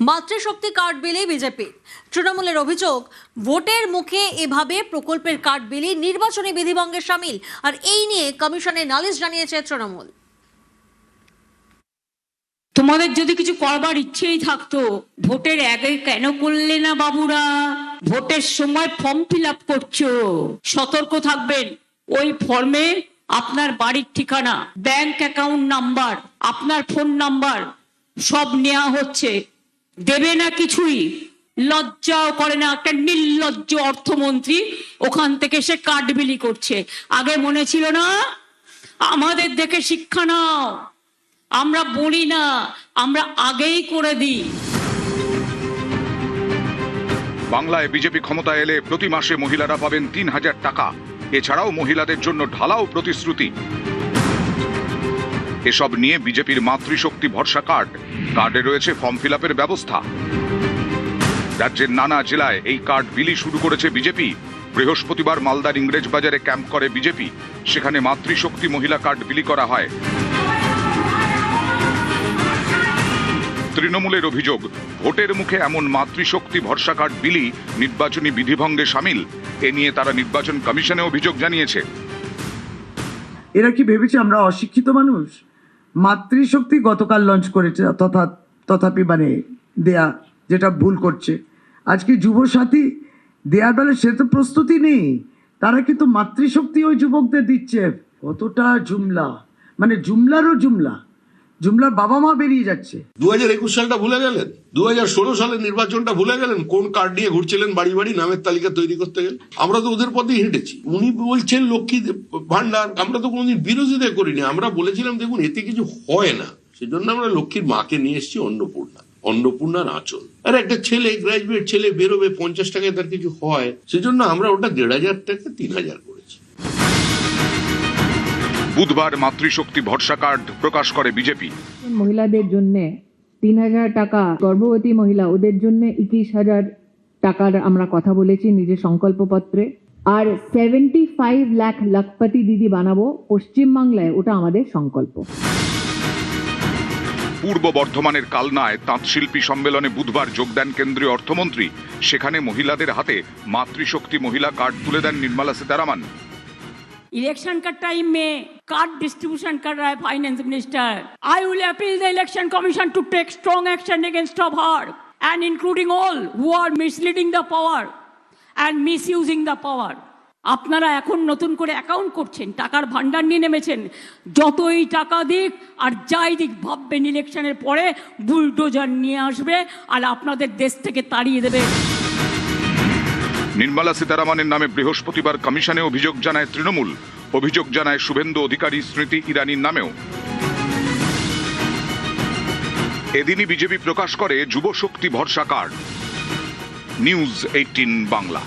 মাতৃশক্তি card বিলি BJP. তৃণমূলের অভিযোগ, ভোটের মুখে এভাবে প্রকল্পের কার্ড বিলি নির্বাচনী বিধিভঙ্গের শামিল। আর এই নিয়ে কমিশনে নালিশ জানিয়েছে তৃণমূল। তোমাদের যদি কিছু করবার ইচ্ছেই থাকতো, ভোটের আগে কেন করলে না বাবুরা? ভোটের সময় ফর্ম ফিল আপ করছো, সতর্ক থাকবেন। ওই ফর্মে আপনার বাড়ির ঠিকানা, ব্যাংক অ্যাকাউন্ট নাম্বার, আপনার ফোন নাম্বার সব নেওয়া হচ্ছে। দেবে না কিছুই, লজ্জাও করে না। একটা নির্লজ্জ অর্থমন্ত্রী ওখান থেকে সে কার্ড বিলি করছে। আগে মনে ছিল না? আমাদের দেখে শিক্ষা নাও। আমরা বলি না, আমরা আগেই করে দিই। বাংলায় বিজেপি ক্ষমতায় এলে প্রতি মাসে মহিলারা পাবেন ৩,০০০ টাকা। এছাড়াও মহিলাদের জন্য ঢালাও প্রতিশ্রুতি। এসব নিয়ে বিজেপির মাতৃশক্তি ভরসা কার্ডে রয়েছে ফর্ম ফিল আপের ব্যবস্থা। রাজ্যের নানা জেলায় এই কার্ড বিলি শুরু করেছে বিজেপি। বৃহস্পতিবার মালদার ইংরেজ বাজারে ক্যাম্প করে বিজেপি। সেখানে মাতৃশক্তি মহিলা কার্ড বিলি করা হয়। তৃণমূলের অভিযোগ, ভোটের মুখে এমন মাতৃশক্তি ভরসা কার্ড বিলি নির্বাচনী বিধিভঙ্গে শামিল। এ নিয়ে তারা নির্বাচন কমিশনে অভিযোগ জানিয়েছে। এরা কি ভেবেছে আমরা অশিক্ষিত মানুষ? মাতৃশক্তি গতকাল লঞ্চ করেছে, তথাপি দেয়া যেটা ভুল করছে। আজকে যুবসাথী দেয়ার বেলা সে তো প্রস্তুতি নেই। তারা কিন্তু মাতৃশক্তি ওই যুবকদের দিচ্ছে। কতটা জুমলা, জুমলারও জুমলার বাবা মা বেরিয়ে যাচ্ছে। 2021 সালটা ভুলে গেলেন? 2016 সালের নির্বাচনটা ভুলে গেলেন? কোন কার্ড নিয়ে ঘুরছিলেন বাড়ি বাড়ি নামের তালিকা তৈরি করতে গেলে? আমরা তো ওদের পথেই হেঁটেছি। উনি বলছেন লক্ষ্মী ভান্ডার, আমরা তো কোনোদিন বিরোধিতা করিনি। আমরা বলেছিলাম দেখুন এতে কিছু হয় না, সেজন্য আমরা লক্ষ্মীর মাকে নিয়ে এসেছি অন্নপূর্ণার আঁচল। আর একটা ছেলে, গ্রাজুয়েট ছেলে বেরোবে, 50 টাকায় তার কিছু হয়, সেজন্য আমরা ওটা 1,500 টাকা 3,000 করেছি। বুধবার মাতৃশক্তি ভরসা কার্ড প্রকাশ করে বিজেপি। মহিলাদের জন্য 3,000 টাকা, গর্ভবতী মহিলা ওদের জন্য 21,000 টাকার আমরা কথা বলেছি নিজের সংকল্পপত্রে। আর 75 লাখ লাখপতি দিদি বানাবো পশ্চিমবাংলায়, ওটা আমাদের সংকল্প। পূর্ব বর্ধমানের কালনায় তাঁতশিল্পী সম্মেলনে বুধবার যোগ দেন কেন্দ্রীয় অর্থমন্ত্রী। সেখানে মহিলাদের হাতে মাতৃশক্তি মহিলা কার্ড তুলে দেন নির্মলা सीतारमण। इलेक्शन का टाइम में कार्ड डिस्ट्रीब्यूशन कर रहा है finance minister. I will appeal the election commission to take strong action against of her and including all who are misleading the power and misusing the power. আপনারা এখন নতুন করে account করছেন, টাকার ভান্ডার নিয়ে নেমেছেন। যতই টাকা দিক আর যাই দিক, ভাববেন ইলেকশনের পরে বুলডোজার নিয়ে আসবে আর আপনাদের দেশ থেকে তাড়িয়ে দেবে। নির্মলা सीतारमণের নামে বৃহস্পতিবার কমিশনে অভিযোগ জানায় তৃণমূল। অভিযোগ জানায় শুভেন্দু অধিকারী, স্মৃতি ইরানির নামেও। এদিনই বিজেপি প্রকাশ করে যুবশক্তি ভরসা কার্ড। নিউজ 18 বাংলা।